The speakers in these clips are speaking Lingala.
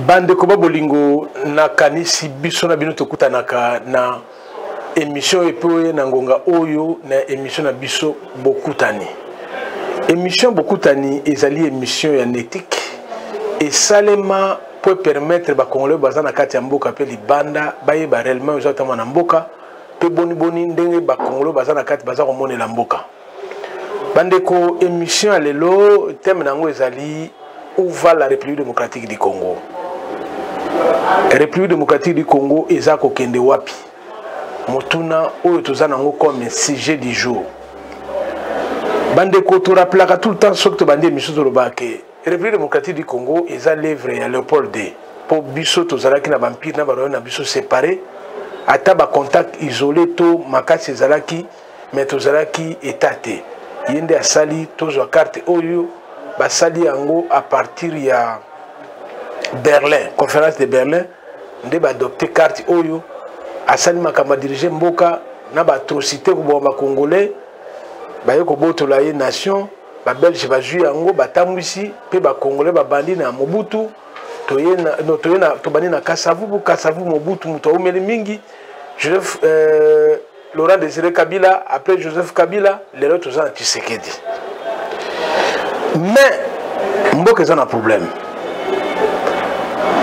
Bande koba bolingo na kanisi biso na bino tokutanaka na émission epoye na ngonga oyo na émission na biso bokutani. Émission bokutani ezali émission ya netique et salema peut permettre ba congolais bazana kati ya mboka pe libanda baye ba réellement ezatama na mboka pe boni ndenge ba congolais bazana kati baza komonela mboka. Bande ko émission ya lelo thème nango ezali où va la République démocratique du Congo. République démocratique du Congo ezako kende wapi. Motuna oyo tozana ngo comme sujet du jour. Bande ko to rappelaka tout le temps ce que bande émission zolobake. République démocratique du Congo eza l'œuvre ya Léopold D. Pour biso tozalaki na vampire na baroyo na biso séparé. Ata ba contact isolé to makasi ezalaki mais tozalaki étaté. Yende asali tozwa carte oyo basali yango à partir ya Berlin, conférence de Berlin, nde ba adopté carte oyo asali makama diriger mboka na ba atrocité ko ba congolais ba yeko botola ye nation ba belge ba jui yango batambwisi pe ba congolais ba bandi na Mobutu to bandi na Kasavu Mobutu muto omeli mingi Joseph Laurent Désiré Kabila après Joseph Kabila les autres gens Tshisekedi. Mais mboka eza na problème.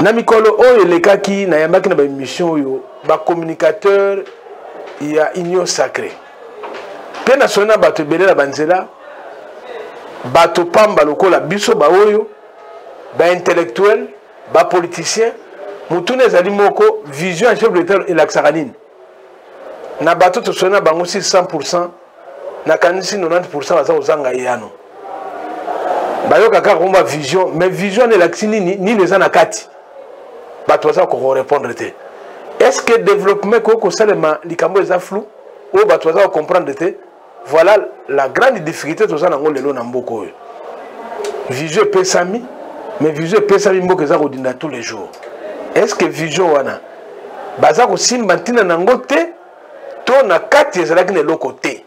Na mikolo oyo lekaki na yambaki na ba émission oyo ba communicateur ya union sacrée. Pe na sona bato belé la banzela bato pamba lokola biso ba oyo ba intellectuel ba politicien mutune ezali moko vision en chef de l'État et l'axaranine. Na bato to sona bango 100% na kanisi 90% baza ozanga yano. Bayoka ka komba vision mais vision ne l'axini ni les anakati. Bato za ko répondre te. Est-ce que développement ko salema likambo eza flou ou bato za comprendre te? Voilà la grande difficulté to za nango lelo na mboko oyo. Vision pesami mais vision pesami mboko za kodinda tous les jours. Est-ce que vision wana baza ko simba ntina nango te to na kati ezalaki ne loko te?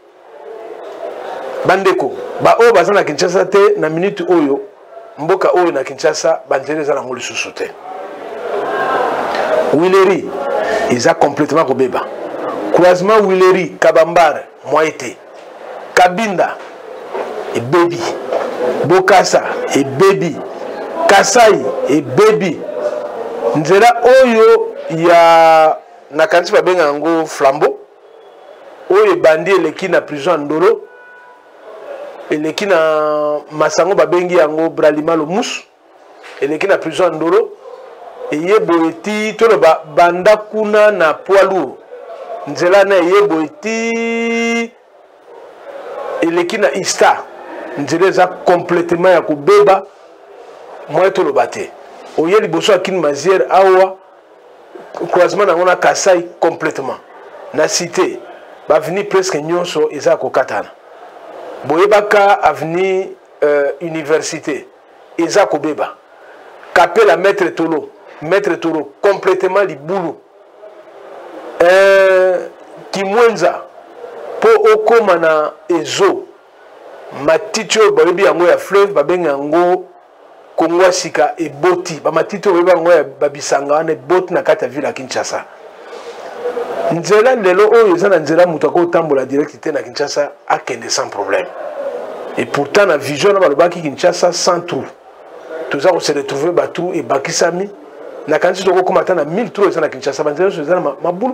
Bandeko ba o baza na Kinshasa te na minute oyo mboka oyo na Kinshasa banzereza nango lisusu te. Wileri ils complètement kobeba. Croisement Wileri Kabambar Moïté Kabinda et baby Bokassa et baby Kasai et baby nzela oyo ya nakanisi babenga ngo flambeau oyo bandi eleki na prison ndolo eleki na masango babengi yango bralimalo musu eleki na prison ndolo yebo eti tolo banda kuna na poids lourd nzela na yebo eti eleki na ista nzela za complètement ya kubeba moi tolo bate oye liboso akini mazière awa croisement na ngona Kasai complètement na cité ba vini presque nyonso eza kokatana boyebaka avenue université eza kobeba Kapela maître Tolo complètement libulu Kimwenza po okoma na ezo matitio babebi yango ya fleuve babenga yango Kongwa sika eboti ba matitio babebi yango ya babisanga wana eboti na kati ya ville ya Kinshasa. Nzela lelo oyo eza na nzela mutu akotambola direct te na Kinshasa akende sans problème. Et pourtant na vision na balobaki Kinshasa sans trou. Tous on se retrouver batou et bakisami na kanisi toko komata na 1000 trous na Kinshasa banzela so eza mabulu.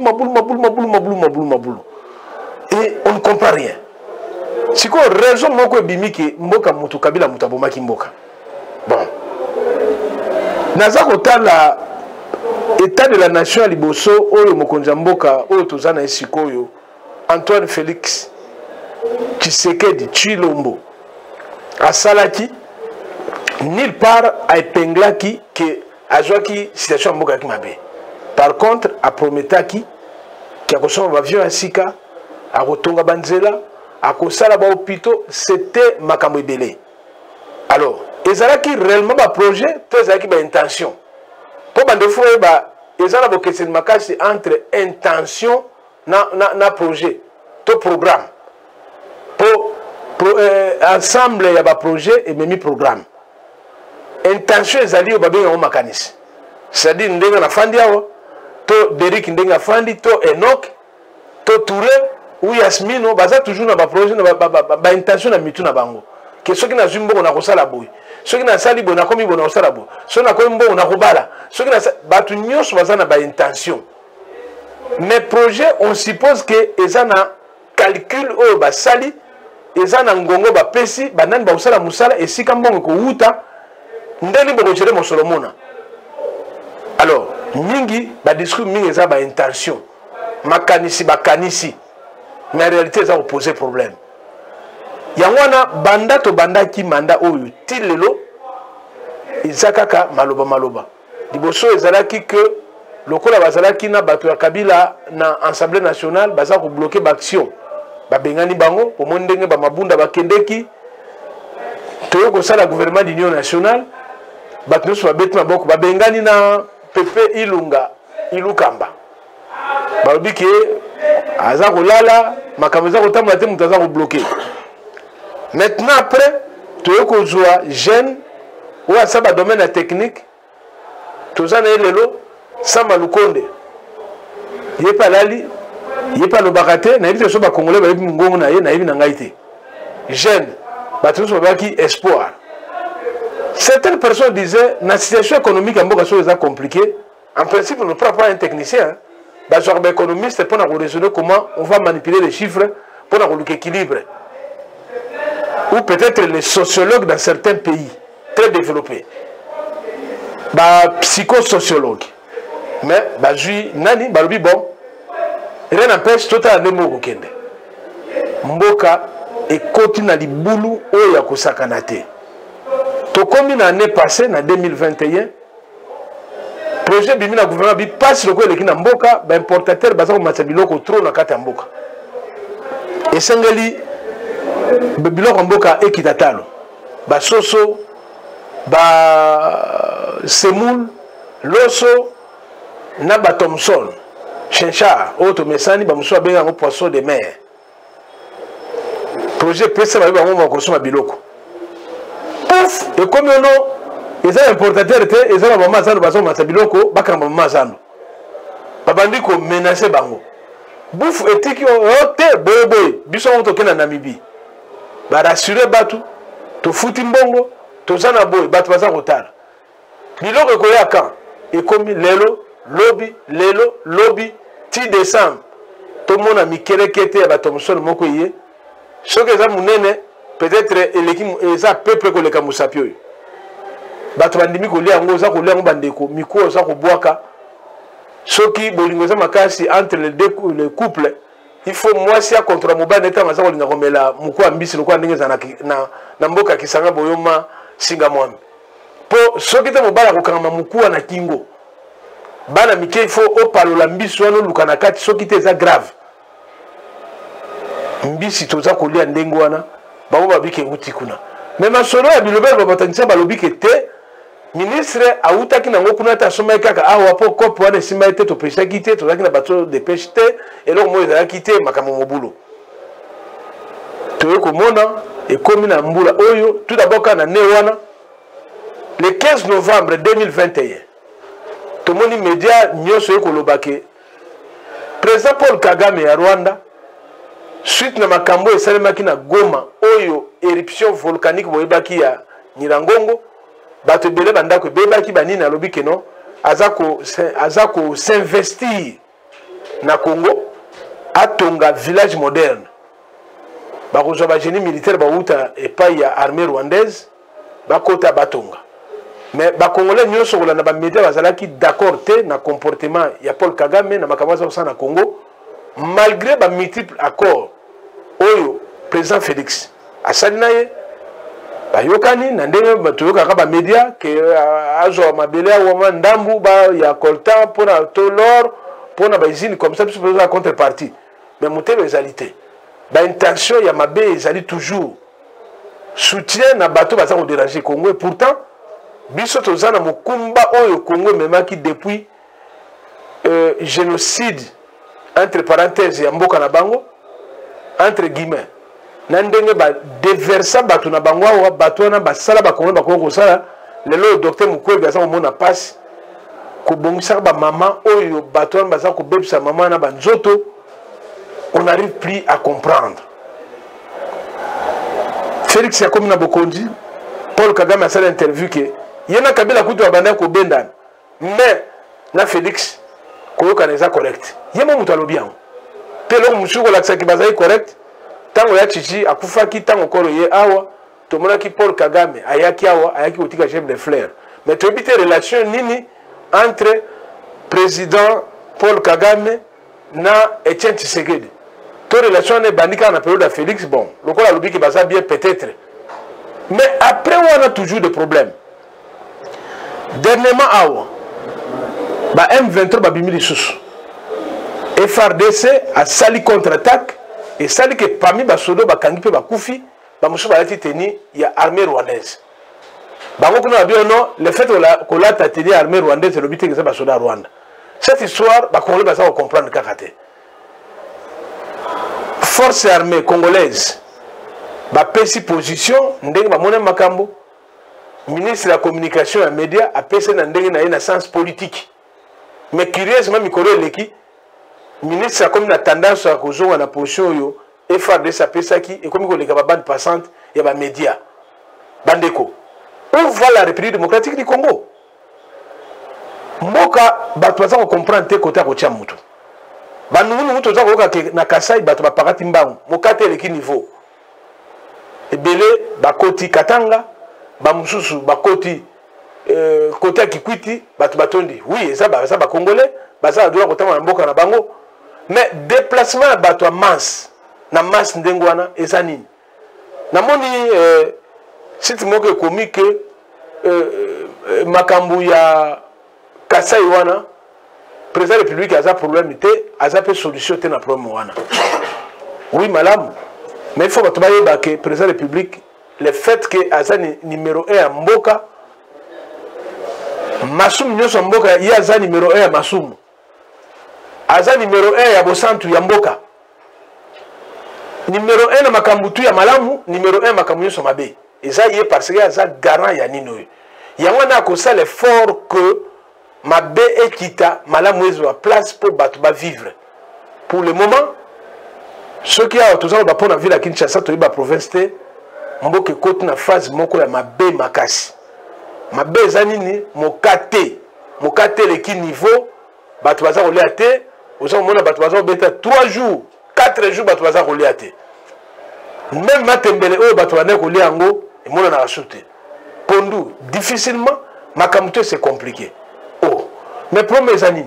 Et on ne comprend rien. Siko raison moko ebimiki mboka mutu Kabila mutu abomaki mboka. Bon. Naza kotala état de la nation liboso oyo mokonza mboka oyo tozana esikoyo Antoine Félix Tshisekedi Tshilombo asalaki nulle part a épinglaki que azwaki situation mboka ki mabe. Par contre a prometaki ki akosoma avion ya sika akotonga banzela akosala ba hôpitaux c'était makambo ebele. Alors ezalaki réellement ba projet to ezalaki ba intention po bandefo ba ezala bokese makasi entre intention na projet to programme po ensemble ya ba projet et memi programme intention ezali obabenga makanisi c'est-à-dire ndenga na fandi awa to Derrick ndenga fandi to Enoch to Touré ou Yasmino baza toujours na ba projet na ba intention na mitu na bango que ceux qui na zumbo na kosala boy ceux qui na sali bona komi bona kosala boy ceux na komi mbo na kobala ceux qui na batu nyos baza na ba intention mais projet on suppose que eza na calcul o ba sali eza na ngongo ba pesi banani ba kosala musala esika mbongo ko uta ndeli boko chere mo Solomona. Alors mingi ba discours mingi eza ba intention makanisi bakanisi mais en réalité ça va poser problème. Yangwana banda to banda ki manda oyo tilelo izakaka maloba liboso ezalaki que lokola bazalaki na bato ya Kabila na Assemblée nationale baza ko bloquer l'action ba bengani bango au monde ndenge ba mabunda bakendeki to ko sala gouvernement d'union nationale bato nyonso babeti maboko ba bengani na Pepe Ilukamba balobi ke aza kolala makambo eza kotambola te moto aza kobloke. Maintenant après toye kozwa jeune oyo asa badomaine ya technique toza na ye lelo Samba Lukonde ye mpe alali ye mpe alobaka te nayebi te so bakongolais bayebi ngongo na ye nayebi na ngai te jeune bato nyonso babaki espoir. Certaines personnes disaient na situation économique ya mboka so eza compliqué en principe on ne prend pas un technicien bazwaka baéconomiste mpona koraisonner comment on va manipuler les chiffres mpona koluka équilibre ou peut-être les sociologues dans certains pays très développés psychosociologues mais bazwi nani balobi bon rien n'empêche totala nde moko kokende mboka ekoti na libulu oyo ya kosakana te tokomi na année passée na 2021 projet bimi na gouvernement bi passe loko eleki na mboka ba importateur baza ko matsa biloko trop na kati ya mboka esengeli biloko mboka ekitatalo ba soso ba semoule loso na ba Thomson chinchard auto mesani ba muso benga ngo poisson de mer projet pesa ba bango ko soma biloko pouf et comme ono eza importateur te eza ba mama zando bazo matsa biloko bakamba mama zando babandi ko menacer bango bouf etiki ote boy biso moto kena Namibie ba rassurer batu to futi mbongo to zana boy batu baza kotala biloko ko ya kan ekomi lelo lobby ti décembre to mona mikelekete ya ba Thomson moko ye soki eza munene peut-être eleki eza peuple ko leka musapio yo bato bandimi kolia yango za kolia yango bandeko miko za kobwaka soki bolingo za makasi entre les couples il faut mwasi ya contre mobile neta maza kolinga komela muko ambisi lokwa ndenge za na mboka kisanga boyoma singa mwambe po soki te mobile kokanga mukuwa na kingo bana mike il faut opalola mbisi wana luka na kati soki te eza grave mbisi toza kolia ndenge wana bango babike uti kuna mais masolo ya bilobel babatanisa balobike te ministre autaki nango kuna ta soma kaka awa po kopo wana sima ete to pêcher kité to zaki na bateau de pêche te et donc moi ezala kité makambo mobulo to ko mona et comme na mbula oyo tout d'abord kana ne wana le 15 novembre 2021 to moni média nyoso eko lobake président Paul Kagame ya Rwanda suite na makambo esalemaki na Goma oyo éruption volcanique boyebaki ya Nyiragongo bato belé bandako bebaki banini alobi keno azako s'investir na Congo atonga village moderne bakozwa ba génie militaire bauta epai ya armée rwandaise bakota batonga mais ba congolais nyonso kolanda ba média bazalaki d'accord te na comportement ya Paul Kagame na makambo za na Congo malgré ba multiples accords oyo président Félix asali na ye bayokani na ndenge batoyoka ba media ke azo mabele wa ndambu ba ya coltan pona tolor pona ba usine comme ça pour la contrepartie mais mutelo ezalité ba intention ya mabe ezali toujours soutien na bato baza ko déranger Congo et pourtant biso tozana mokumba oyo Congo memaki depuis génocide entre parenthèses ya mboka na bango entre guillemets nandenge ba déversa bato na bango wa bato na basala ba Congo ba ko sala lelo docteur Mukwege asa mona passe kobongisa ba maman oyo bato baza ko bebisa maman na banzoto, on n'arrive plus à comprendre. Félix Yakomi na bokonzi, Paul Kagame a fait l'interview que yena Kabila kutu abanda ko bendana. Mais na Félix koyoka neza correct. Yema mutu alobian. Pelo musuko la tsaki bazai correct. Tango ya chichi akufaki tango koro ye awa tomona ki Paul Kagame ayaki awa ayaki kotika chef de fleur. Mais tu obite relation nini entre président Paul Kagame na Etienne Tshisekedi. To relation ne bandika na période de Félix bon, le col a lobby qui baza bien peut-être. Mais après on a toujours des problèmes. Dernièrement awa ba M23 ba bimili sous. FRDC a sali contre-attaque et sali que parmi ba sodo ba kangi pe ba kufi ba musu ba lati teni ya armée rwandaise. Bango kuna bien non, le fait que la teni armée rwandaise le but que ça ba soda Rwanda. Cette histoire ba congolais ba ça comprendre kakate. Force armée congolaise ba pesi position ndenge ba mona makambo. Ministre de la communication et médias a pesi na ndenge na ina sens politique. Mais curieusement mikolo leki ministre a comme une tendance à causer une position yo FRDC a pesaki et comme il y a bande passante il y a médias bandeko on voit la République démocratique du Congo mboka bato baza ko comprendre te côté ko tia mutu banunu mutu za ko ka na Kasai bato ba pakati mbangu mokate leki niveau ebele bakoti Katanga ba mususu bakoti côté Kikwiti bato batondi oui ça ba congolais baza doit ko tama mboka na bango. Mais déplacement à bateau masse, na masse ndengwana ezanini. Na moni si tu moque comique makambu ya Kasai wana président de la République a un problème était a une solution te na problème wana. Oui madame, mais il faut que tu que président de la République le fait que azani numéro 1 à mboka Masum nyoso mboka ya azani numéro 1 à Masum. Aza numéro 1 ya bosantu ya mboka. Numéro 1 na makambutu ya malamu, numéro 1 makambu nyoso mabe. Eza yé parce que aza garant ya nino. Yango na ko sa l'effort que mabe ekita malamu ezo place pour batu ba vivre. Pour le moment, ceux qui a tous ba pona ville à Kinshasa to ba province te mboka kote na phase moko ya mabe makasi. Mabe ezanini mokate leki niveau batu baza ko léate. Vous avez dit 3 jours, 4 jours, vous avez dit même Matembele, vous avez dit et mon a sauté. Pour nous, difficilement, ma camouflage c'est compliqué. Oh, mais pour mes amis,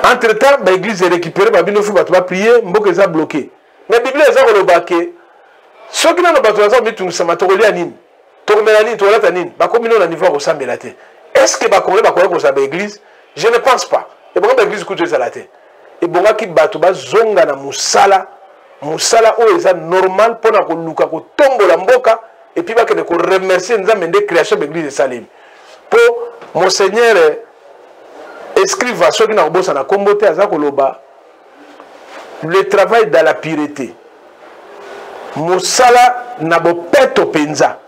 entre-temps, l'église est récupérée, vous va prier, vous va bloqué. Mais la Bible est dans le baquet. Ceux qui n'ont pas de raison, mais ça m'a trouvé à Nîmes. Tourmélanine, toilette à Nîmes, bah comme ils ont un niveau au Sambelate. Est-ce que bah qu'on va l'église? Je ne pense pas. Et bon, l'église coûte ça la tête. Et bon, qui bateau bas zonga na musala o eza normal pour na ko luka ko tombo la mboka et puis ba que ko remercier nous amener création de l'église de Salim. Pour monseigneur écriva ceux qui na bossa na kombote aza ko loba le travail dans la pureté. Musala na bo peto penza.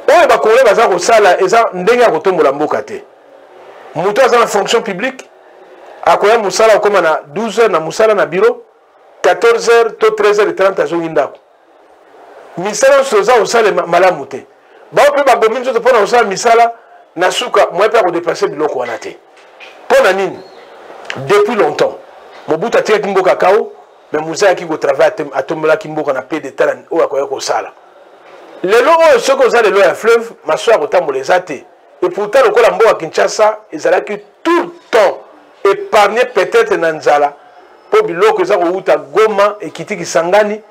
O ba ko le baza ko sala eza ndenga ko tombo la mboka te. Muto aza na fonction publique akoya musala koma na 12h na musala na bureau 14h to 13h30 azongindako misala soza osale malamu te ba pe ba bomi nzoto pona osala misala na suka moi pe ko déplacer biloko wana te pona nini depuis longtemps mobuta tia kimboka kao mais muzaya ki go travailler atombola kimboka na pe de talent o akoya ko sala lelo o soko za lelo ya fleuve masoa ko tambola ezate et pourtant le kola mboka Kinshasa ezalaki tout le temps épargné peut-être Nanzala pour biloko za ko Goma et kiti Kisangani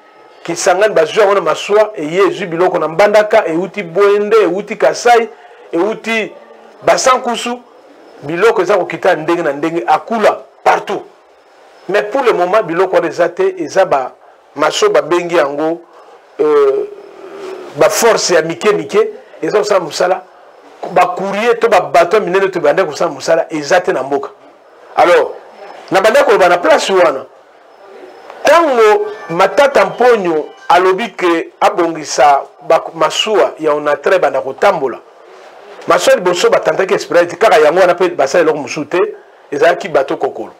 bazwa wana maswa et yezu biloko na mbandaka et uti Boende et uti Kasai et uti Basankusu biloko za ko kita ndenge na ndenge akula partout mais pour le moment biloko rezate ezaba maso ba bengi yango ba force ya mike eza sa musala ba courrier to ba bateau minene to bande ko sa musala ezate na mboka. Alors, na banda ko bana place wana. Tango matata mponyo alobi ke abongisa masua ya onatre banda ko tambola. maso liboso batantaki espérance kaka yango wana mpe basala eloko mosusu te ezalaki bato kokolo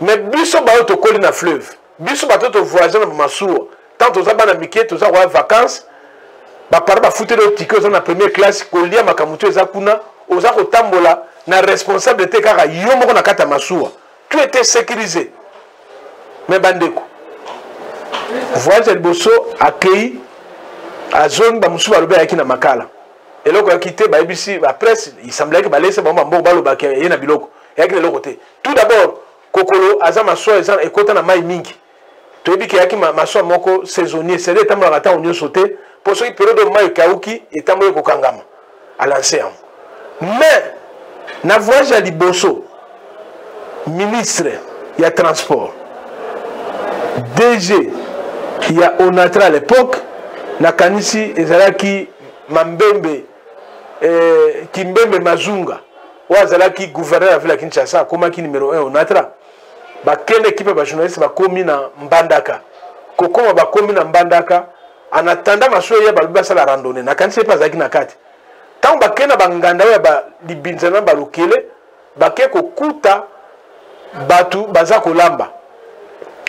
mais biso baoyo tokoli na fleuve biso bato tovoyage na masuwa tant toza bana mike toza koya vacances bapara bafuteli oyo tike oza na première classe kolia makambo to eza kuna oza kotambola na responsable te kaka yo moko na kati ya masuwa tout était sécurisé mais bandeko voyage ya liboso akei azongi bamosusu balobi ayaki na makala eloko yaki te bayebisi bapresse isemblaki balese bango bamboko balobaki ye na biloko eyaki na eloko te tout d'abord kokolo aza masuwa eza ekota na mai mingi toyebi ke eyaki masuwa moko saisonnier sede etambolaka ntango nyonso te mpo soki periode oyo mai ekauki etamboli ekokangama alanse yango mais na voyage ya liboso ministre ya transport DG ya Onatra à l'époque nakanisi ezalaki Mambembe Kimbembe Mazunga oyo azalaki gouverneur ya ville ya Kinshasa akomaki numéro 1 Onatra bakende ekipe ba journaliste bakomi na Mbandaka kokoma bakomi na Mbandaka anatanda masuwa ya balobi basala randonnée nakanisi epe azalaki na kati ntango bakende banganda oyo balibinza na balokele bake kokuta batu baza kolamba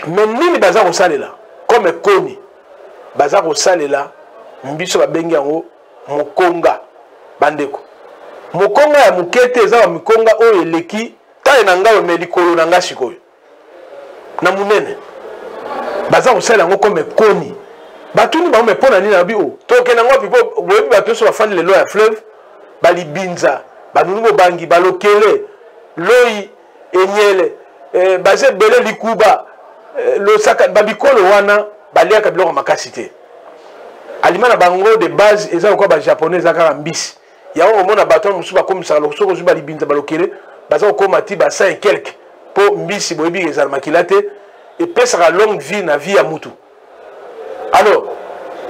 mais nini baza kosalela comme koni baza kosalela mbiso babengi yango mokonga bandeko mokonga ya mukete eza wa mikonga oyo eleki taye na ngayo me likolo na nga sikoyo na munene baza kosalela yango comme koni batuni bango me mpona nini nabi o tokende yango pipo boyebi bato nyonso bafandi lelo ya fleuve balibinza banuni bobangi balokele loi enyele baza ebele likuba losaka babikolo wana baliaka biloko makasi te alima na bango de base eza lokola bajaponais eza kaka mbisi yango omona bato mosusu bakomisaka soki ozwi balibinza balokele baza kokoma ti ba 5 et quelque mpo mbisi boyebi ezala makila te epesaka longue vie na vie ya mutu alors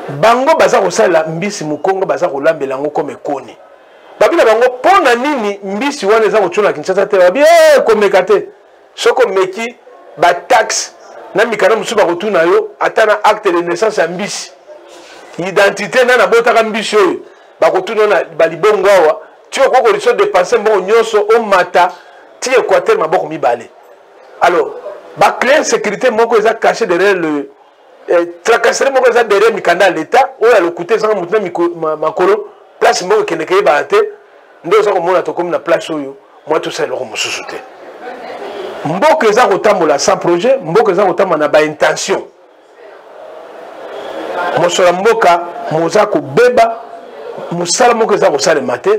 bango baza kosalela mbisi mokongo baza kolambela yango comme ekoni babi na bango mpo na nini mbisi wana eza kotuna Kinshasa te babi komeka te soki omeki bataxe na mikanda mosusu bakotuna yo ata na acte de naissance ya mbisi identité na botaka mbisi oyo bakotuna na balibongo awa ti okoki koliso dépense mbongo nyonso omata ti équateur maboko mibale alors baclé sécurité moko eza caché derrière le tracasserie moko eza derrière mikanda ya l'état oyo alokute ezanga motu na makolo place moko ekendeke yebana te nde oza komona tokomi na place oyo mwa tosala eloko mosusu te mboka eza kotambola sans projet mboka eza kotambola na baintention mosolo mboka moza kobeba mosala moko eza kosalema te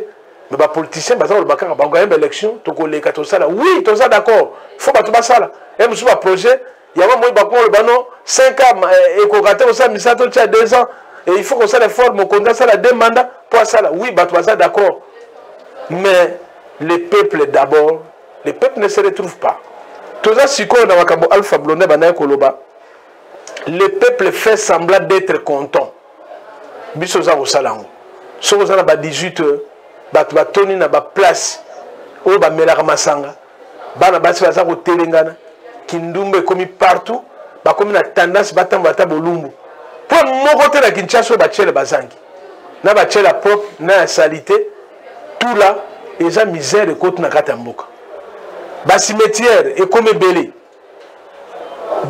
mais bapoliticien baza koloba kaka bakoyemba élection tokoleka tosala oui toza d'accord fo bato basala ye mosusu baprojet yango moi bakoloba no 5 ans ekoka te kosala misato tia 2 ans et il faut kosala effort mokonzi asala 2 mandats po asala oui bato baza d'accord mais le peuple d'abord le peuple ne se retrouve pas toza sikoyo na makambo Alpha Blondy banaye koloba le peuple fait semblant d'être content biso za kosala yango soki oza na ba 18 heures bato batoni na baplace oyo bamelaka masanga bana basi baza kotelengana kindumba ekomi partout bakomi na tendance batambola ata bolumbu mpo moko te na Kinshasa oyo batiele bazangi na batiele ya propre na ya salite tout là eza misère ekoti na kati ya mboka basimetiere ekomi ebele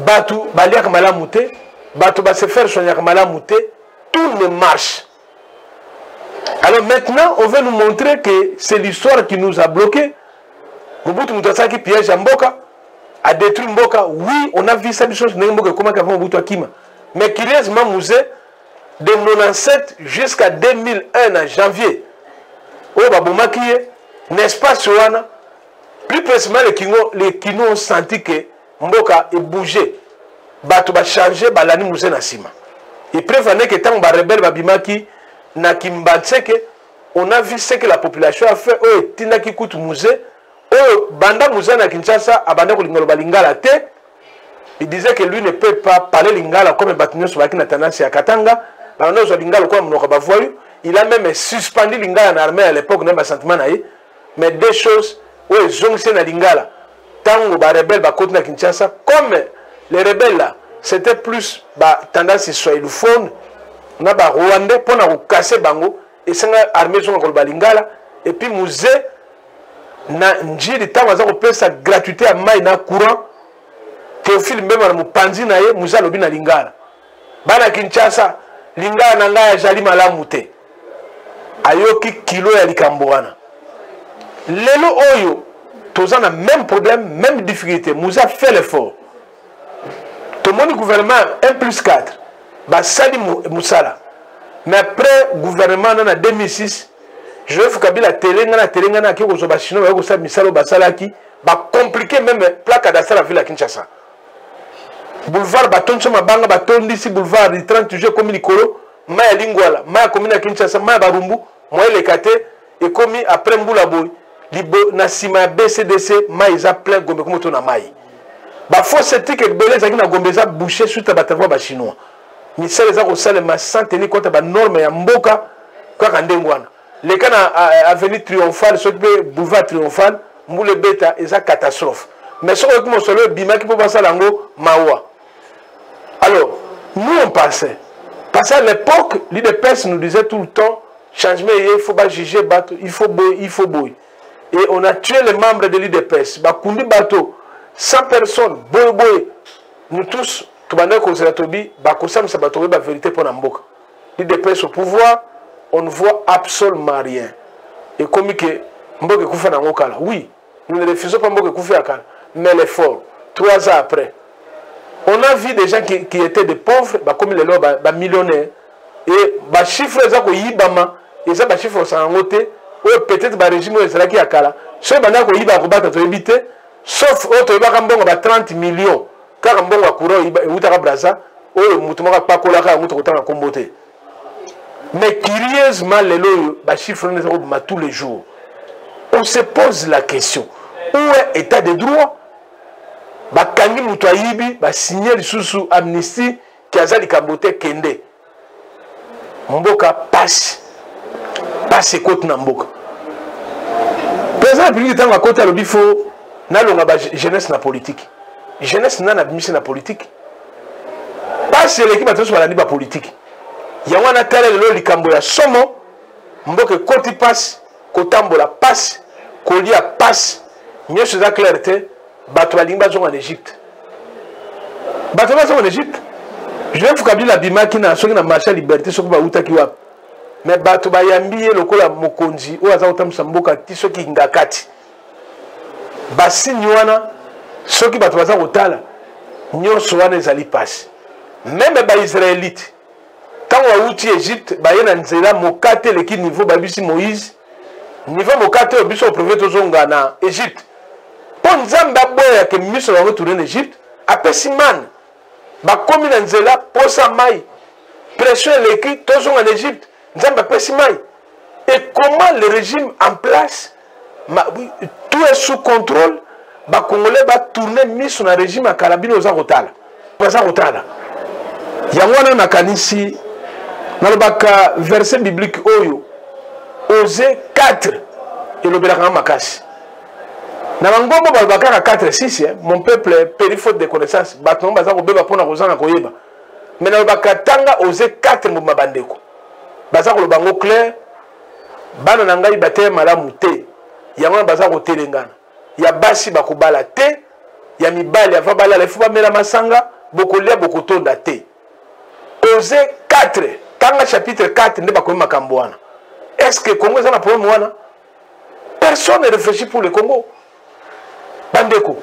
bato baliaka malamu te bato base faire soignaka malamu te tout ne marche. Alors maintenant on veut nous montrer que c'est l'histoire qui nous a bloqué. Mobutu Mutasaki piège à Mboka a détruit Mboka. Oui, on a vu ça des choses comment qu'avant Mobutu Akima, mais curieusement musée de 97 jusqu'à 2001 en janvier au Babomaki, n'est-ce pas Soana? Plus précisément les Kino ont senti que Mboka est bougé. Bato ba changé balani musée na sima. Et prévenait que tant ba rebelle babimaki na Kimbanseke, on a vu ce que la population a fait. Oh, tina ki kutu musée. Oh, banda musée na Kinshasa abanda ko lingalo balingala te. Il disait que lui ne peut pas parler lingala comme batinyo sur la tendance à Katanga. Banda zo lingala comme mnoka bavoyu. Il a même suspendu lingala en armée à l'époque n'a pas sentiment naï. Mais deux choses où ils ont na lingala. Tango ba rebelle ba côté na Kinshasa comme les rebelles là, c'était plus ba tendance swahiliphone na ba rwandais pour na casser bango et c'est armée zo ko balingala et puis musée na njiri tango aza kopesa gratuité ya mai na courant Théophile Mbemba na mopanzi na ye musée alobi na Lingala bana Kinshasa Lingala na ngai azali malamu te ayoki kilo ya likambo wana lelo oyo toza na même problème même difficulté musée a fait l'effort tomoni gouvernement 1+4 basali musala mais après gouvernement en 2006 Joseph Kabila telengana ki ko zoba chino ko sa misalo basalaki ba compliqué même plaque cadastre la ville à Kinshasa boulevard batonso mabanga batondi si boulevard du 30 juillet comme likolo maya lingwala maya commune à Kinshasa maya barumbu moye lekate et commis après mbula boy libo na sima BCDC maya plein gombe comme to na mai ba force que beleza ki na gombe za boucher suite ba travaux ba chinois misala za ko salema sans tenir compte ba norme ya mboka kwa kandengwana les cas à avenue triomphale ce boulevard triomphale moule beta et ça catastrophe mais ce que mon solo bima qui peut passer lango mawa alors nous on passait parce à l'époque l'IDPS nous disait tout le temps changement il faut pas juger bateau il faut boy et on a tué les membres de l'IDPS ba kundi bateau 100 personnes boy nous tous tout bande conservatobi ba kosam sa bateau ba vérité pour namboka l'IDPS au pouvoir on ne voit absolument rien. Et comme que Mboke Koufa na ngokala, oui, nous ne refusons pas Mboke Koufa akala, mais l'effort, 3 ans après, on a vu des gens qui étaient des pauvres, bah, comme les lois, bah, millionnaires, et bah, chiffres ils ont yibama, et ça bah chiffres sont notés, ou peut-être bah régime où c'est qui akala, ceux bah n'a ko yiba ko bata to éviter, sauf autre bah kambongo bah 30 millions, car kambongo akuro yiba utaka braza, ou mutumaka pa kolaka mutu kotanga kombote. Mais curieusement, les chiffres tous les jours. On se pose la question. Où est l'état de droit? Kangi Moutouayibi va signer sous amnistie qui a dit Kambote Kende. Mboka passe. Passe côte Namboka. Président de la République, côté à l'obifo, n'a pas jeunesse na politique. Jeunesse n'a pas na politique. Passe l'équipe à sur la libre politique. Yawana tala lelo likambo ya somo mboke koti passe kotambola passe kolia passe nyoso za clarté bato balinga zo en Égypte bato bazo en Égypte je vais fukabila la bimaki na soki na marché liberté soki ba utaki wa mais bato bayambiye lokola mokonzi o aza utamsa mboka ti soki ngakati basini wana soki bato baza kotala nyoso wana ezali passe même ba israélite quand on a outil Égypte, il y a un niveau de Moïse, niveau mokate au biso prophète Ozonga en Égypte. Pour nous dire que nous sommes retournés en Égypte, après Siman, comme il y a pour sa maille, pression l'écrit, tous en Égypte, nous avons après Siman. Et comment le régime en place, tout est sous contrôle, les Congolais vont tourner mis sur un régime à Carabine aux Arotala. Il y a un nakanisi. Dans le verset biblique Oyo, Osée 4, et le Belakama Makasi. Dans le Ngombo Balbakara 4 6, mon peuple périt faute de connaissances. Batnon Bazako Beba Pona Rosana Koyeba. Mais dans le Bakatanga, Osée 4, Moumabandeko. Bazako le Bango clair, Bananangai Bate Malamute, Yamana Bazako Telengana. Ya Basi Bakubala Te, Yamibali, Yavabala, les Fouba Mela Masanga, Bokolia Bokotonda Te. Osée 4. Chapitre 4, est-ce que le Congo est un problème? Personne ne réfléchit pour le Congo. Bandeko.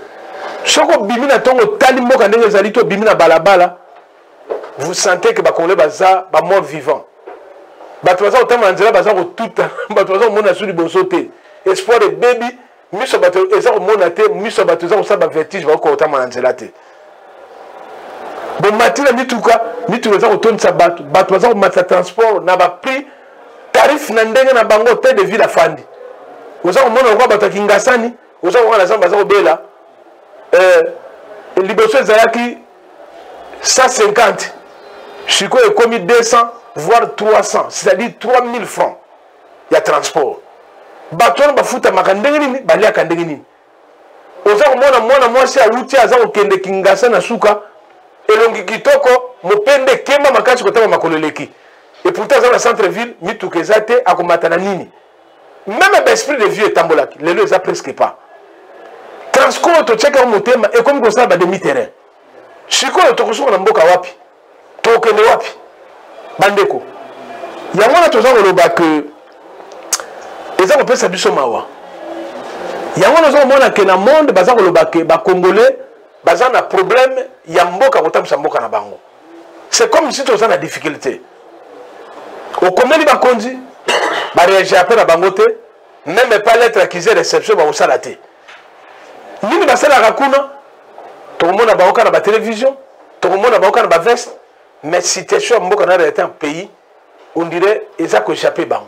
Vous sentez que les Congolais sont morts vivants. Espoir de baby, bon matin mituka mituka autour de sa bateau bateau mata transport n'a pas pris tarif na ndenge na bango hôtel de ville afandi oza komona kwa bato kingasani oza kwa na samba za bela liboso ezalaki 150 chiko ekomi 200 voire 300 c'est-à-dire 3000 francs ya transport bato na bafuta makandenge nini balia kandenge nini oza komona mwana mwasi aluti aza kokende kingasa na suka elongi kitoko mopende kemba makasi kotama makoleleki et pourtant dans le centre ville mituka ezate akomata na nini même l'esprit de vieux tambolaki les lois presque pas transport to checker motema et comme ça ba demi-terrain sikoyo to kusuka na mboka wapi to kende wapi bandeko yango na toza koloba que eza ko pesa biso mawa yango nazo mona que na monde baza koloba que ba congolais baza na problème ya mboka kotamisa mboka na bango c'est comme si toza na difficulté okomeli bakonzi ba réagir après na bango te même pas lettre accusée réception ba osala te nini basalaka kuna tokomona baoka na ba télévision tokomona baoka na ba veste mais situation mboka na réalité un pays on dirait eza ko échapper bango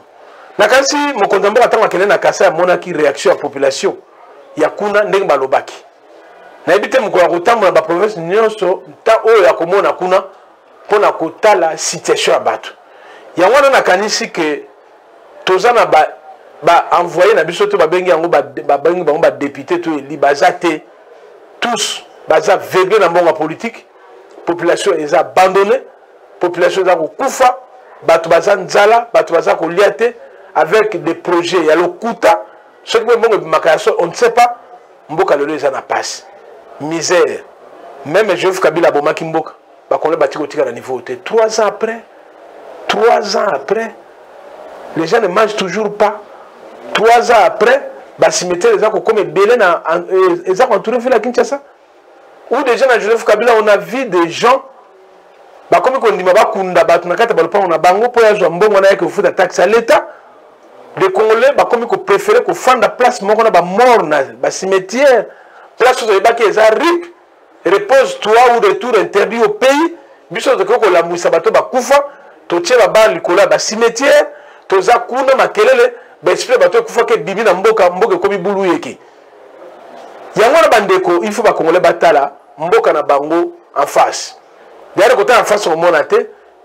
na kasi mokonzi mboka tanga kele na kasa mona ki réaction à population ya kuna ndenge balobaki na ebite mkola kotambola ba province nyonso ta oyo ya komona kuna pona kotala situation ya bato yango wana nakanisi ke toza na ba envoyer na biso to babengi yango ba bengi bango ba député to eli bazate tous baza aveuglé na mbongo politique population est abandonnée population est kokufa bato baza nzala bato baza kolia te avec des projets ya lokuta ce qui mbongo makaso on ne sait pas mboka lelo eza na passe misère même Joseph Kabila bomaki mboka bakole batiko tika na niveau te 3 ans après les gens ne mangent toujours pas 3 ans après ba cimetière ezako comme belé na ezako entouré ville à Kinshasa ou déjà na Joseph Kabila on a vu des gens ba comme ko ndima ba kunda batu na kata balopa on a bango po ya zo mbongo na yake futa taxe à l'état les Congolais ba comme ko préférer ko fanda place moko na ba mort na ba cimetière place où ba ki eza rip repose toi ou retour interdit au pays biso de ko la muisa bato ba kufa to tsheba ba likola ba cimetière to za kuna makelele ba esprit bato kufa ke bibi na mboka ko bibulu yeke yango na bandeko il faut ba Congolais batala mboka na bango en face d'ailleurs côté en face au monate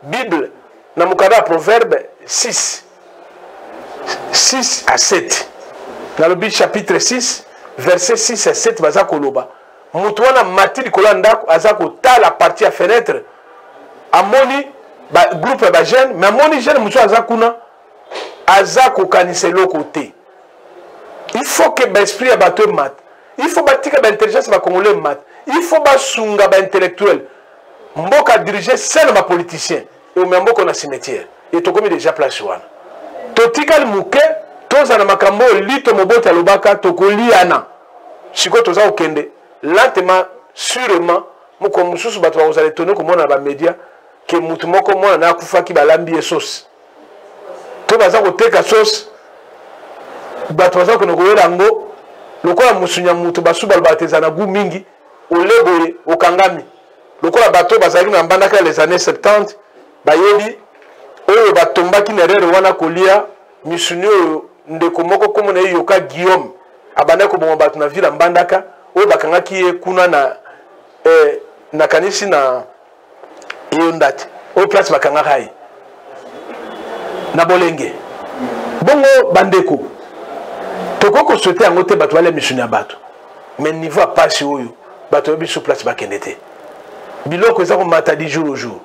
Bible na mukada proverbe 6 à 7 dans le Bible chapitre 6 verset 6 à 7 baza koloba mutu wana mati likola ndako aza kotala partie à fenêtre amoni ba groupe ba jeune mais amoni jeune mutu aza kuna aza kokanisa eloko te il faut que ba esprit ya bato mat il faut batika ba intelligence ba congolais mat il faut ba sunga ba intellectuel mboka diriger seul ma politicien et mboka na cimetière et to komi déjà place wana to tikali muke toza na makambo lito mobota lobaka to koliana siko toza okende lentement sûrement moko mususu bato ba ozale toné ko mona ba média ke mutu moko mona na kufaki balambi esos to baza koteka sauce bato baza konokoyela ngo lokola musunya mutu basuba batezana gu mingi oleboye okangami lokola bato bazali na mbandaka les années 70 bayebi oyo batombaki na erreur wana kolia misuni oyo ndeko moko komo na yoka Guillaume abanda ko bomba bato na vila mbandaka oyo bakangaki ye kuna na kanisi na yondate oyo place bakangaka ye na bolenge bongo bandeko tokoko souhaiter yango te bato bale misuni ya bato mais niveau apasi oyo bato yobi sur place bakende te biloko eza komata di jour au jour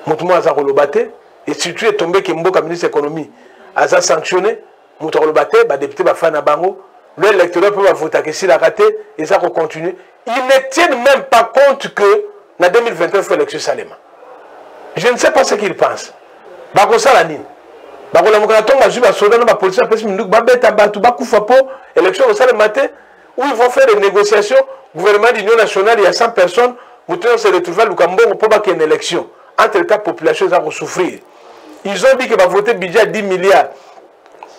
moto mo aza koloba te et surtout tombé ke mboka ministre économie aza sanctionné moto koloba te ba député ba fana bango le électorat peut voter que si la raté et ça continue ils ne tiennent même pas compte que na 2021 faut élection salema je ne sais pas ce qu'ils pensent ba ko sala nini ba ko la mokana tonga juba soda na ba police ba pesi minduku ba beta batu ba kufa po élection au salema te où ils vont faire des négociations gouvernement d'union nationale il y a 100 personnes vous tenez se retrouver à Lukambo pour pas qu'il y ait une élection entre les populations va souffrir ils ont dit que va voter budget à 10 milliards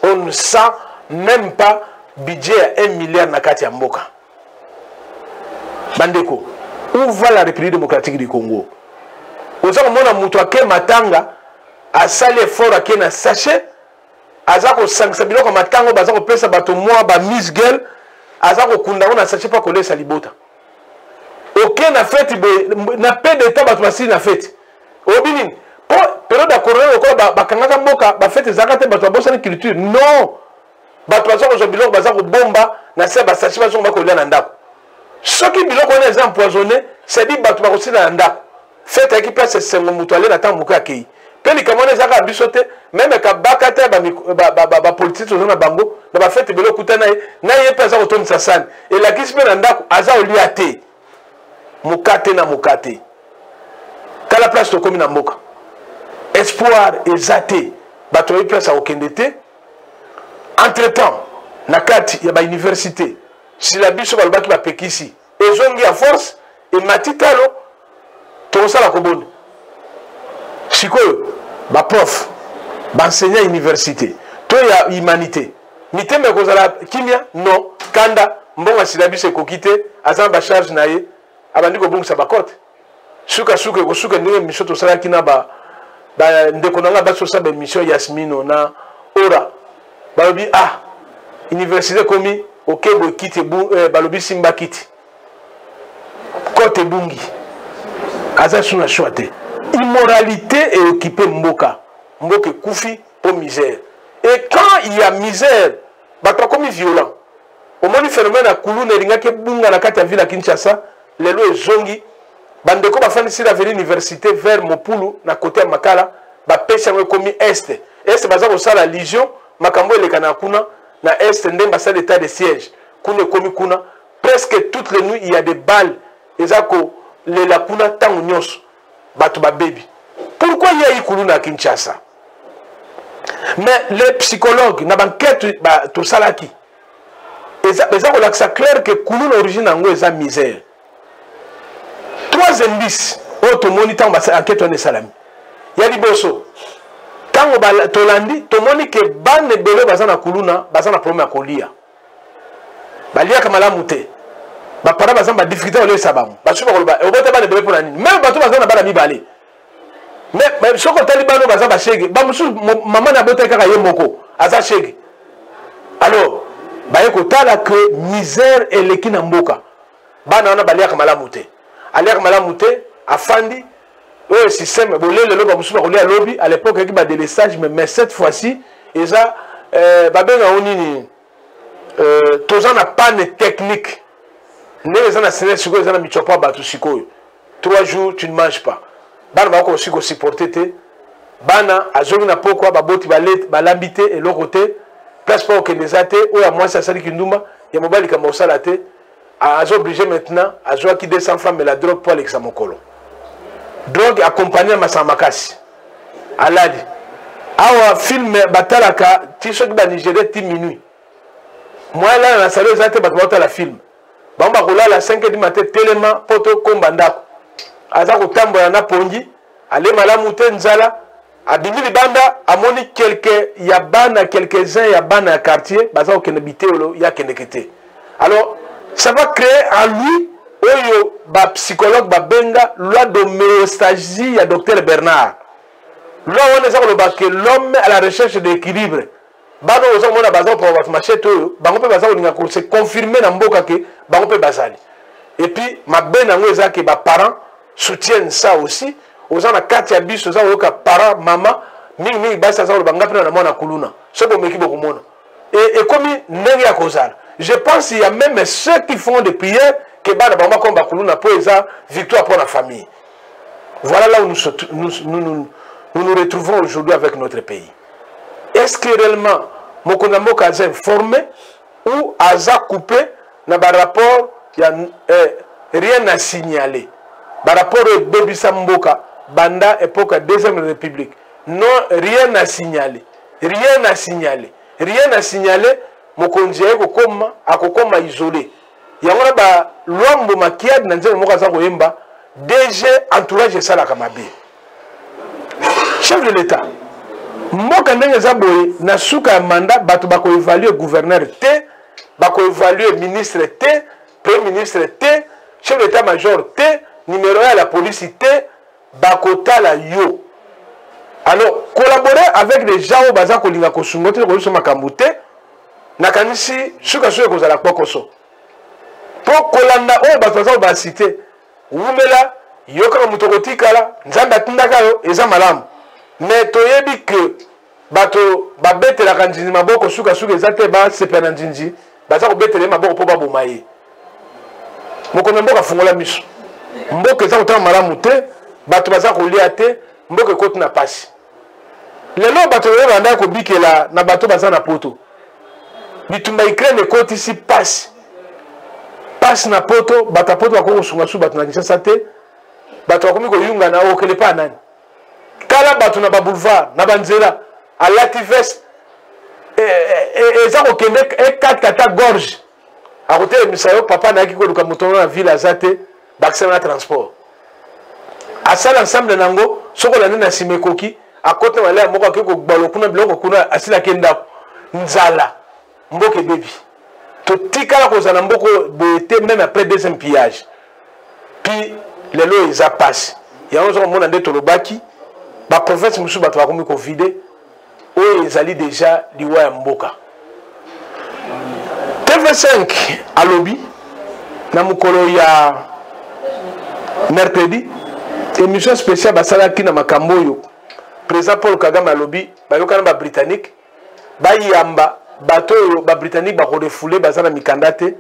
on ne sent même pas budget à 1 milliard na kati ya mboka bandeko où va la République démocratique du Congo oza komona mutu ake matanga asali effort ake na sachet aza kosangisa biloko matango baza kopesa bato mwa ba Miss Girl aza kokunda na sachet pa kolesa libota aucun na fête na peu de temps bato basili na fête obini pour période ya corona lokola bakangaka mboka ba fête ezaka te bato babosani culture non bato baza kozwa biloko baza kobomba na se basachi bazo bakolia na ndako soki biloko wana eza empoisonné c'est dit bato bakosila na ndako fête ayaki place esengo moto ale na ntango moke akei Pe likamwana ezaka biso te, même ka bakata ba politique ozana bango, na ba fête belo kutana na ye pesa kotonisa sani. Et la kispe na ndako aza olia te. Mukate na mukate. Kala place to komi na mboka. Espoir ezate. Bato yi place a okende te. Entre-temps, na kati ya ba université, si la biso balobaki ba pekisi, ezongi à force et matitalo to sala kobone. Sikoyo ba prof, ba enseignant université, to ya humanité. Mite me kozala kimia non, kanda mbonga si la biso ekokite, azan ba charge na ye, abandi ko bongisa ba kote. Suka ko suka ndenge mission to sala kina ba ndeko nanga ba so sa ba mission Yasmino na ora. Balobi ah université komi okebo kiti balobi simba kiti kote bungi aza suna choite immoralité est occupée mboka kufi pour misère et quand il y a misère bato komi violent au moins phénomène à kuluna ringa ke bunga na kati ya ville à Kinshasa lelo ezongi bandeko bafandi si la venir université vers Mopulu na côté ya Makala ba pesa ngo komi est baza ko sala légion makambo elekana kuna na est ndemba sa l'état de siège kuna komi kuna presque toutes les nuits il y a des balles ezako le la kuna tangu nyonso bato ba baby pourquoi il y a ikuluna à Kinshasa mais les psychologues na banquête ba to salaki ezako laksa clair que kuluna origine ngo eza misère trois indices auto moniteur ba enquête on est salami ya liboso tango tolandi tomoni ke bane bele bazana kuluna bazana problème ya kolia balia kamala mute ba para bazana ba difficulté ole sabamu basuba koloba obote bane bele pona nini même bato bazana bala mibale mais soko talibano bazana ba shege ba musu maman na bote kaka ye moko aza shege alors baye ko tala que misère eleki na mboka bana wana balia kamala mute alia kamala mute afandi le système, à l'époque, il y a des délestage, mais cette fois-ci, il y a tous en panne technique. Les gens 3 jours, tu ne manges pas. Bana va aussi supporter. Bana, à Zomina Poko, Baboti, Balambité et l'autre côté, place pas au Kénézate, ou à moi, ça s'est dit qu'il y a mobile qui a salate. À obligé maintenant, à Zoa qui descend femme, mais la drogue pour l'examokolo. Drogue accompagnée à Massamakasi. Aladi. Awa film batalaka tisok ba Nigeria ti minuit. Moi là na salon zate batota la film. Bamba kola la 5h du matin tellement poto kombandako. Aza ko tambola na pongi, ale malamu te nzala, abimi libanda amoni quelques-uns ya bana quartier, baza ko kenebité olo ya kenekete. Alors ça va créer en lui oyo ba psychologue ba benga loi d'homéostasie ya docteur Bernard. Loi on ezako loba que l'homme à la recherche d'équilibre. Bano ozo mona baza pour votre machette oyo, bango pe baza olinga ko se confirmer na mboka ke bango pe bazali. Et puis ma bena ngo ezake ba parents soutiennent ça aussi. Oza na kati ya biso za oyoka parents maman mingi basa za loba ngapena na mwana kuluna. Soko meki boko mona. Et comme ndenge ya kozala. Je pense qu'il y a même ceux qui font des prières que Bana Bamba comme Bakuluna pour esa victoire pour la famille. Voilà là où nous retrouvons aujourd'hui avec notre pays. Est-ce que réellement Mokonambo Kaza informé ou Aza coupé dans le rapport, il y a rien à signaler. Par rapport au Baby Samboka, Banda époque Deuxième République. Non, rien à signaler. Rien à signaler. Rien à signaler. Mokonzi akokoma isolé. Yangona ba lwambo makiad na nzela moko za koyemba DG entourage sala kamabe. Chef de l'État. Mboka ndenge za boye na suka ya mandat bato bako évaluer gouverneur T, bako évaluer ministre T, premier ministre T, chef d'état major T, numéro 1 à la police T, bako tala yo. Alors collaborer avec des gens au baza kolinga kosungote ko so makambo T. Nakanisi suka suka kozala kokoso pour kolanda o bato ba cité wumela yoka mutokotikala nzamba atindaka yo eza malamu mais toyebi que bato babetela kanjini maboko suka suka ezate ba sepena njinji baza ko betela maboko po baboma ye mokono mboka fungola miso mboka eza kotala malamu te bato baza kolia te mboka ekoti na pasi lelo bato banda ko bikela na bato baza na poto bitumba Ukraine ekoti ici passe na poto bata poto bako sunga su bato na Kinshasa te bato bakomi ko yunga na okele pa nani kala bato na ba boulevard na banzela à l'activiste et ça okende e 4 kata gorge à côté de Misayo papa na ki ko luka motono na ville azate d'accès na transport à ça l'ensemble nango soko la na simekoki à côté wale moko ke ko gbalo kuna biloko kuna asila kenda nzala mboke baby to tikala ko zana mboko boete même après deuxième pillage puis les lois ils a passé ya on zo mona ndeto lobaki ba province musu bato bakomi ko vide o ezali déjà liwa ya mboka TV5 à lobby na mukolo ya mercredi émission spéciale basalaki na makambo yo président Paul Kagame à lobby bayokana ba britannique bayamba bato ba britannique ba refoulé bazana mikandate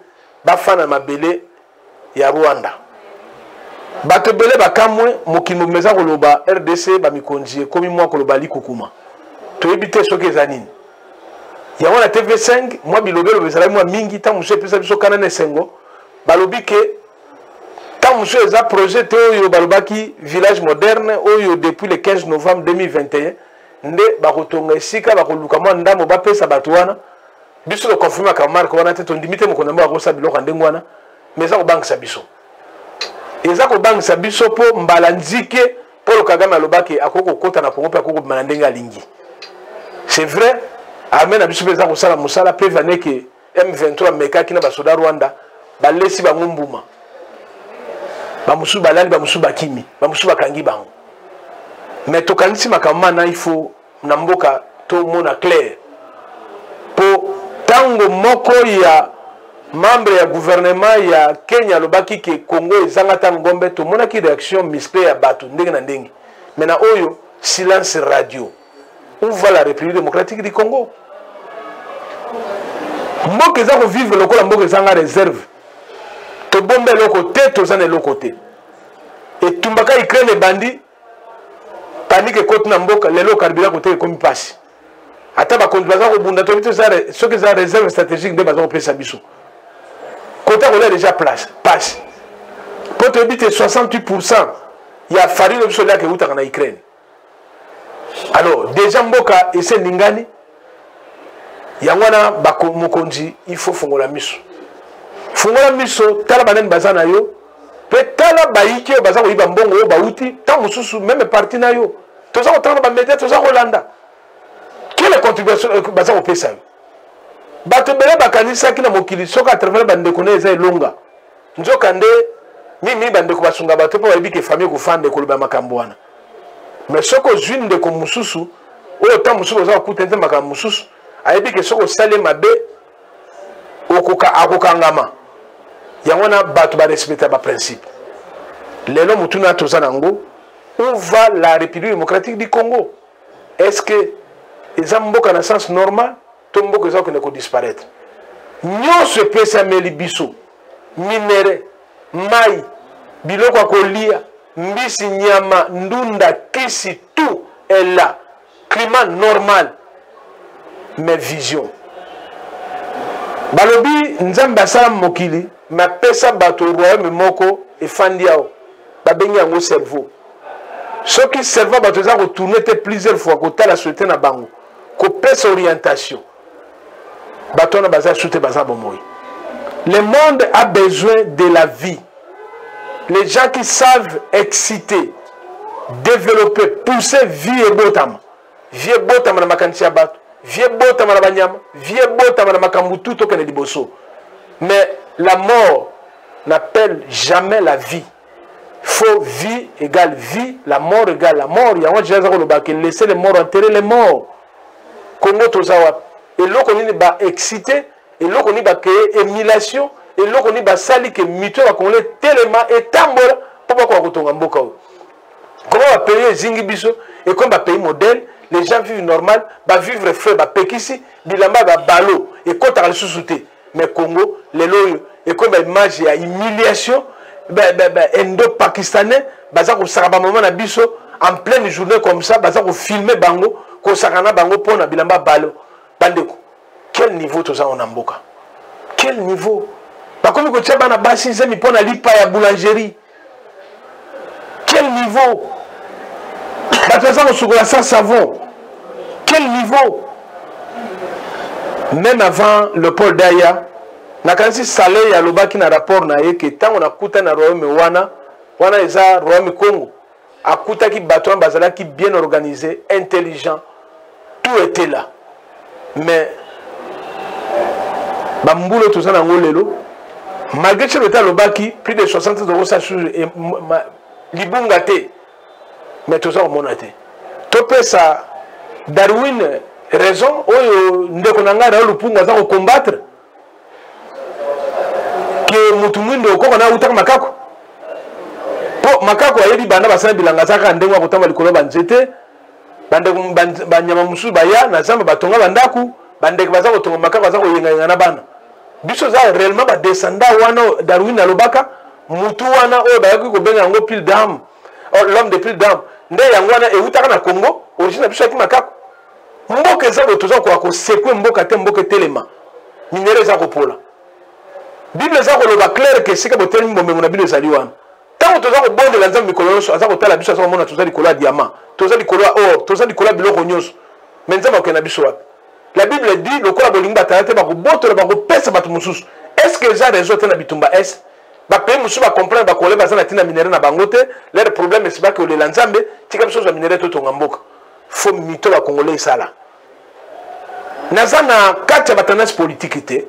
bafana mabele ya Rwanda bato belé bakamwe mokimo meza koloba RDC ba mikonji komi mwa koloba likukuma to ebité soke zanini ya wana TV5 moi bilobelo bezala moi mingi ta muso pesa biso kana ne sengo balobi ke ta muso eza projet oyo balobaki village moderne oyo depuis le 15 novembre 2021 nde bakotonga esika bakoluka mwa ndamo bapesa bato wana biso le confirmer ka marque wana te tondimite mokona mwa ko sabilo ka ndengwana mais ça ko banque sa biso eza ko banque sa biso po mbala nzike Paul Kagame alobaki akoko kota na Congo pe akoko bimana ndenge alingi c'est vrai armée na biso pesa ko sala musala pe vane ke M23 meka kina basoda Rwanda balesi bangumbuma bamusu balali bamusu bakimi bamusu bakangi bango mais to kanisi makamana il faut na mboka to mona clair po tango moko ya membre ya gouvernement ya Kenya lobaki ke Congo ezanga ta ngombe to mona ki réaction misplay ya bato ndenge na ndenge mais na oyo silence radio où va la République démocratique du Congo mboka za ko vivre lokola mboka ezanga réserve to bombe loko te to zane loko te et tumbaka Ukraine bandi panique côté na mboka lelo carburant côté comme passe ata ba kontraza ko bunda to bito za ce que za réserve stratégique de bazo pesa biso côté on a déjà place passe pour te biter 68% il y a farine biso là que uta na Ukraine alors déjà mboka ese ningani yangwana bako mokonzi il faut fongola miso tala banani bazana yo petala baiki baza ko iba mbongo yo bauti ta mususu même parti na yo toza ko tala ba média toza ko landa quelle contribution baza ko pesa yo bato bele bakanisa kina mokili soka travers bande koneza elonga nzoka nde mimi bande ko basunga bato po babi ke famille ko fande ko loba makambo wana mais soko zwine de ko mususu o ta mususu za ko tente makambo mususu ayebi ke soko sale mabe okoka akokangama yangona bato ba respecter ba principe lelo mutuna tozanango où va la République démocratique du Congo est-ce que eza mboka na sens normal to mboka eza ko disparaître nyonso pesa meli biso minere mai biloko kolia mbisi nyama ndunda kisi tout est là climat normal mais vision balobi nzambe asala mokili ma pesa bato royaume moko efandi yao babengi yango cerveau soki cerveau bato eza kotourne te plusieurs fois kotala société na bango kopesa orientation bato wana baza sute baza bomoi le monde a besoin de la vie les gens qui savent exciter développer pousser vie ebotama na makanisi ya bato vie ebotama na banyama vie ebotama na makambo tout okende liboso mais la mort n'appelle jamais la vie. Faut vie égale vie, la mort égale la mort. Il y a un gens qui laisser les morts enterrer les morts. Congo tozawa. Et là qu'on est ba excité, et là qu'on est ba créer émulation, et là qu'on est ba sali que mito va qu'on est tellement et tambola pour pas qu'on tombe en boka. Comment on va payer zingibiso et comme va payer modèle, les gens vivent normal, va vivre frais, va pekisi, bilamba va balo et quand on a le sous-souté. Mais Congo, les loyaux, et comme image, il y a humiliation, indo-pakistanais, baza ko saraba moment na biso en pleine journée comme ça, baza ko filmer bango, kosakana bango pona bilamba balo bandeko. Quel niveau tous ça on amboka? Quel niveau? Bakomi ko tchaba na basi nzemi pona lipa ya boulangerie. Quel niveau? Batoza ko sukola sans savon. Quel niveau? Même avant le Paul Daya, na kansi salé ya lobaki na rapport na ye ke tango na kuta na royaume wana eza royaume Congo. Akuta ki bateau bazala qui bien organisé, intelligent. Tout était là. Mais bambulo tout ça na ngolelo. Malgré que le temps lobaki plus de 60 € ça sur libunga te. Mais tout ça au monaté. Topé ça Darwin raison oyo ndeko nanga na lupunga za ko combattre que mutu mwindo okoko na utaka makako po makako ayebi banda basana bilanga zaka ndengwa kotamba likolo banzete bande banyama musu baya na zamba batonga bandaku bandeke baza kotonga makako baza koyenga na bana biso za réellement ba descendant wana Darwin alobaka mutu wana oyo bayaki ko benga ngo pile d'âme l'homme de pile d'âme nde yango wana eutaka na Congo origine biso ati makako mboka eza botoza ko sekwe mboka te mboka telema minere za kopola Bible eza koloba clair que sika botelemi bomemo na Bible ezali wana tango toza kobondela nzambe mikolo nyonso aza kotala biso aza komona toza likolo ya diamant toza likolo ya or toza likolo ya biloko nyonso me nzambe akokende na biso wapi. La Bible dit lokola bolingi batala te bakobotola bakopesa bato mosusu est-ce que eza réseau te na bitumba est bapaye mosusu bacomprendre bakole baza na ntina minere na bango te leur problème esibaki olela nzambe tika biso ozwa minere totonga mboka fo mito bakongole esala naza na kati ya batendance politique te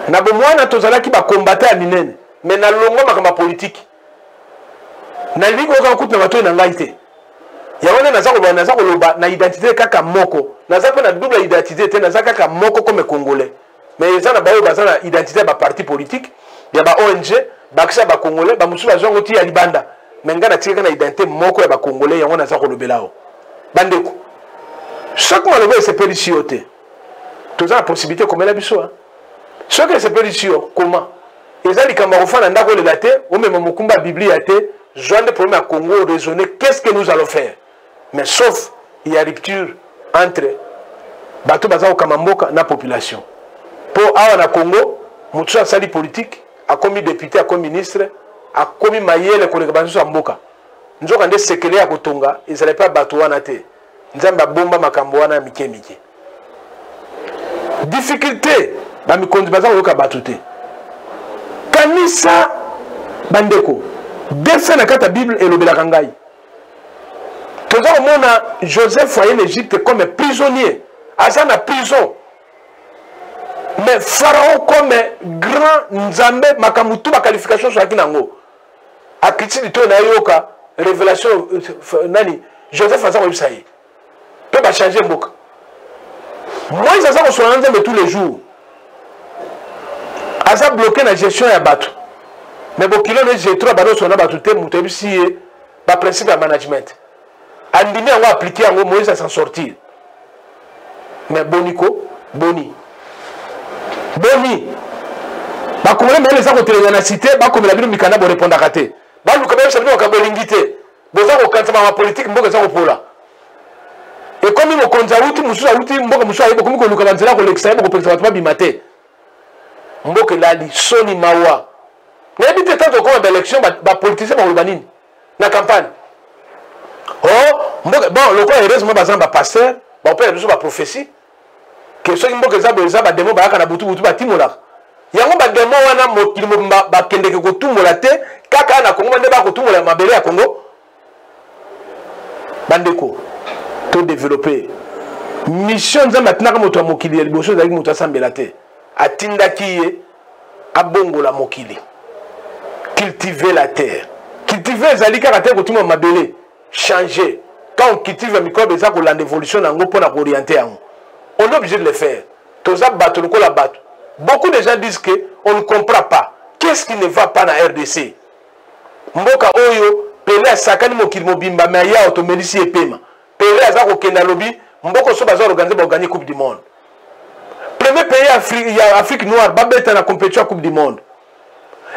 na bomwana tozalaki bakombata ya minene me na longo makambo politique na lingo ka kutu na bato na ngai te yaone naza koloba na identité kaka moko naza pe na double identité te naza kaka moko comme congolais mais eza na bayo baza na identité ba parti politique ya ba ONG bakisa ba congolais ba musu bazongo ti ya libanda mais nga na tika na identité moko ya ba congolais yango naza kolobelao bandeko chaque mois le c'est pélicioté tous la possibilité comme la biso hein ce que c'est pélicio comment ils allaient comme enfant na ndako le laté ou même mokumba biblia té joindre problème à Congo raisonner qu'est-ce que nous allons faire mais sauf il y a rupture entre bato bazao kamamboka na population pour awa na Congo mutu sali politique a commis député a commis ministre a commis mayele ko lekabanso mboka nzoka nde sekele ya kotonga ils allaient pas bato wana té nzamba bomba makambo wana mike difficulté ba mikondi baza koyoka bato te kanisa bandeko defe na kata Bible elobelaka ngai toza komona Joseph aye en Égypte comme prisonnier aza na prison mais Pharaon comme grand nzambe makamutu ba qualification sur akinango akiti lito na yoka révélation nani Joseph aza ko bisaye peut pas changer mboka Moïse aza ko sona nzambe tous les jours aza bloqué na gestion ya bato mais bokilo ne jetro bado sona bato te muto bisi ba principe ya management andimi yango appliquer yango Moïse s'en sortir mais boniko boni ba komela mbele za ko telenya na cité ba komela bino mikanda bo répondre kate ba luka ba sabino ka bolingi te boza ko kantama ma politique mboka za ko pola et comme mo konza uti mususa uti mboka mususa yebo komi ko luka banzela ko lekisa yebo ko pesa bato ba bimate mboka lali soni mawa nebi te tanto ko ba élection ba politicien ba urbanine na campagne oh mboka bon le quoi heureusement bazamba pasteur ba père biso ba prophétie que ceux qui mboka za ba demo ba kana butu ba timola yango ba demo wana mokili ba kende ko tumola te kaka na Congo nde ba ko tumola mabele ya Congo bandeko to développer mission za maintenant comme to mokili liboso za ki asambela te atindaki ye abongola mokili cultiver la terre cultiver zali kaka te ko timo mabele changer quand on cultive le microbe ça ko lande évolution nango pona ko orienter yango on est obligé de le faire toza bato loko la bato beaucoup de gens disent que on ne comprend pas qu'est-ce qui ne va pas na RDC mboka oyo Pelé sakani mokili mobimba mais ya automelisi epema Pelé aza ko kenda lobi mboko so baza organiser ba gagner coupe du monde premier pays Afrique noire ba beta na compétition coupe du monde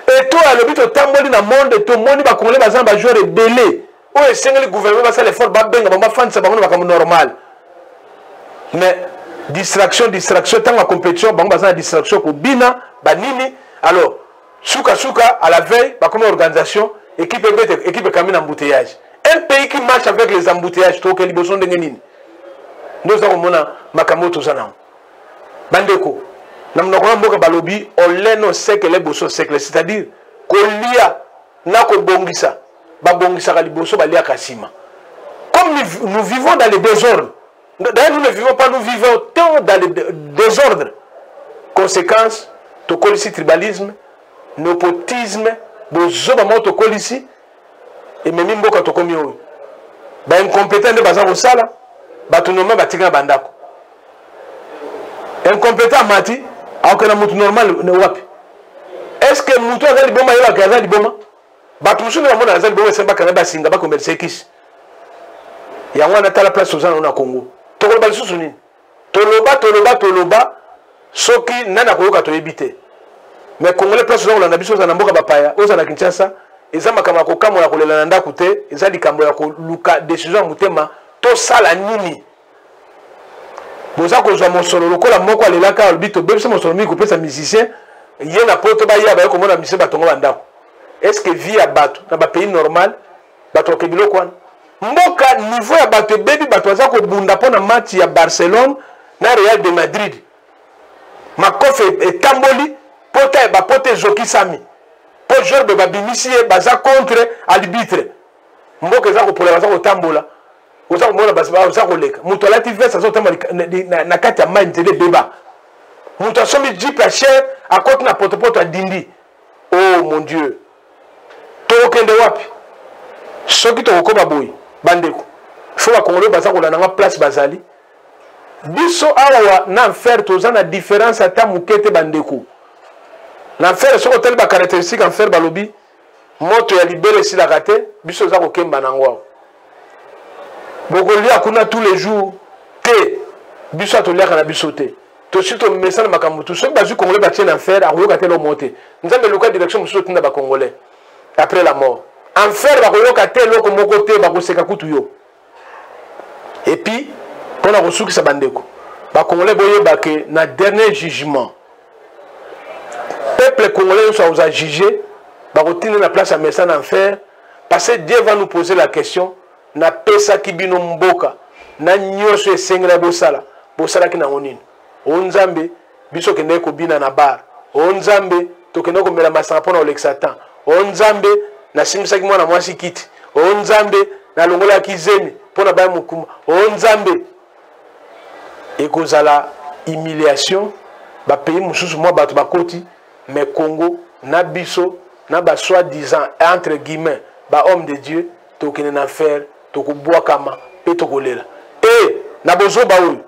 et toi le but tamboli na monde to moni ba congolais baza ba joueur belé oyo esengeli gouvernement basala effort babenga bango bafandisa bango na makambo normal. Mais distraction ntango ya compétition bango baza na distraction kobina banini. Alors suka à la veille bakomi organisation équipe kami na embouteillage. Un pays qui marche avec les embouteillages toke liboso ndenge nini ndio za komona makambo toza nango bandeko na mnoko na mboka balobi oleno sekele boso sekele, c'est-à-dire kolia na kobongisa babongisa ka liboso balia kasima. Comme nous vivons dans les désordres, d'ailleurs nous ne vivons pas, nous vivons tant dans les désordres. Conséquence tokolisi tribalisme, népotisme, bozo ba moto kolisi et même mboka tokomi oyo ba incompétent de baza kosala bato normal batika bandako incompétent mati akona mutu normal ne wapi. Est-ce que mutu azali boma yeba kaza li boma bato musu na mona azali boma semba kana basinga ba commerce kisi ya wana tala place ozana na Congo tokolo ba lisusu nini toloba soki nana koyoka to ebite. Mais Congolais place ozana na biso na mboka bapaya ozana Kinshasa eza makambo ko kamola kolela na ndako te eza likambo ya ko luka décision mutema to sala nini boza ko zwa mosolo lokola moko alelaka albito bebisa mosolo mi ko pesa musicien ye na poto ba ya ba ko mona musicien batongo bandako. Est-ce que vie ya bato na ba pays normal bato ke biloko wana mboka niveau ya bato bebi bato za ko bunda pona match ya Barcelone na Real de Madrid makofe etamboli pota ba pote zoki sami pour jouer de babimisi baza contre arbitre mboka za ko pola baza ko tambola oza ko mona baza ko leka muto la TV ça zo tambola na kati ya mind de débat muto somi jeep la cher à côté na potopoto a dindi. Oh mon Dieu to kende wapi soki to ko baboyi bandeko faut ba Congolais baza ko la na place bazali biso awa na faire toza na différence ata mukete bandeko. L'enfer, ce qu'on a caractéristique en fer balobi, moto ya libéré si la raté, biso za ko kemba nangwa. Boko lia kuna tous les jours, te biso atolia kana biso te. To sito message makambo tout ce bazu congolais batien enfer, a koyoka te lo monter. Nzambe loka direction muso tinda ba congolais après la mort. Enfer ba koyoka te lo ko moko te ba ko seka kutu yo. Et puis, pona ko sukisa bandeko. Ba congolais boyeba ke na dernier jugement. Peuple congolais soit aux jugé, barotine la place à message en enfer, parce que Dieu va nous poser la question, na pesa kibino mboka, na nyoso esengela bosala ki na onine. Onzambe biso kende ko bina na bar. Onzambe to kende ko mela masanga pona olexatan. Onzambe na simisa ki mwana mwasi kiti. Onzambe na longola kizemi pona ba mukuma. Onzambe ekozala humiliation ba pays mususu mwa bato bakoti. Mais Congo, na biso, na ba soi-disant, entre guillemets, ba homme de Dieu, tokene na faire, toko boa kama, pe toko lela. Et, na bozo ba ou,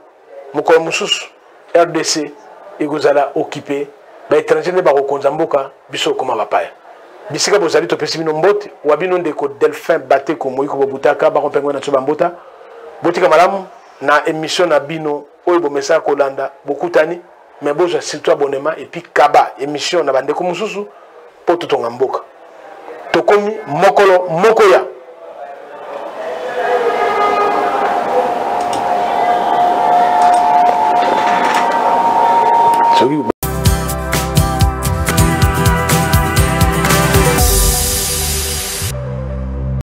moko mususu, RDC, ekozala occupé, ba étranger ne ba kokonzamboka, biso koma bapaya. Bisika bozali to pesi bino mbote, wabino ndeko Delphin Bate ko moyi ko botaka, ba kompengwe na tsoba mbota. Botika malamu, na émission na bino, oyo bo message kolanda, bokutani. Mais bon, surtout abonnement et puis kaba émission na bande ko mususu po tutonga mboka tokomi mokolo mokoya